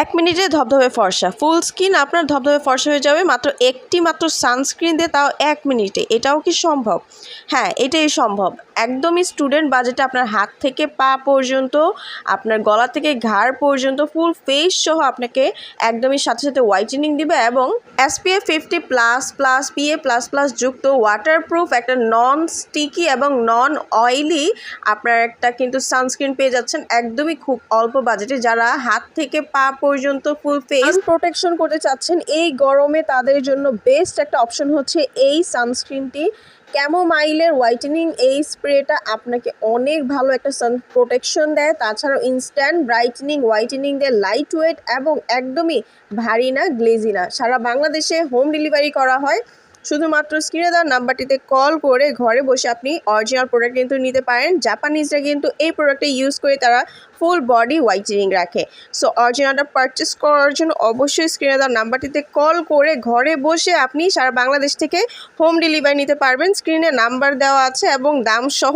1 মিনিটে ধবধবে ফর্সা, ফুল স্কিন আপনার ধবধবে ফর্সা হয়ে যাবে মাত্র সানস্ক্রিন দিয়ে, তাও 1 মিনিটে। এটাও কি সম্ভব? হ্যাঁ, এটাই সম্ভব। একদমই স্টুডেন্ট বাজেটে আপনার হাত থেকে পা পর্যন্ত, আপনার গলা থেকে ঘাড় পর্যন্ত ফুল ফেস সহ আপনাকে একদমই সাথে সাথে হোয়াইটেনিং দিবে এবং SPF 50++ PA++ যুক্ত ওয়াটারপ্রুফ একটা নন স্টিকি এবং নন অয়েলি আপনার একটা কিন্তু সানস্ক্রিন পেয়ে যাচ্ছেন একদমই খুব অল্প বাজেটে। যারা হাত থেকে পা পর্যন্ত ফুল ফেস প্রোটেকশন করতে চাচ্ছেন এই গরমে, তাদের জন্য বেস্ট একটা অপশন হচ্ছে এই সানস্ক্রিনটি। ক্যামোমাইলের হোয়াইটেনিং এই স্প্রেটা আপনাকে অনেক ভালো একটা সান প্রোটেকশন দেয়, তাছাড়াও ইনস্ট্যান্ট ব্রাইটেনিং হোয়াইটেনিং দেয়, লাইট ওয়েট এবং একদমই ভারী না, গ্লেজি না। সারা বাংলাদেশে হোম ডেলিভারি করা হয়। শুধুমাত্র স্ক্রিনে দেওয়া নাম্বারটিতে কল করে ঘরে বসে আপনি অরিজিনাল প্রোডাক্ট কিন্তু নিতে পারেন। জাপানিজরা কিন্তু এই প্রোডাক্টটা ইউজ করে তারা ফুল বডি হোয়াইটেনিং রাখে। সো অরিজিনালটা পারচেস করার জন্য অবশ্যই স্ক্রিনে দেওয়া নাম্বারটিতে কল করে ঘরে বসে আপনি সারা বাংলাদেশ থেকে হোম ডেলিভারি নিতে পারবেন। স্ক্রিনে নাম্বার দেওয়া আছে এবং দাম সহ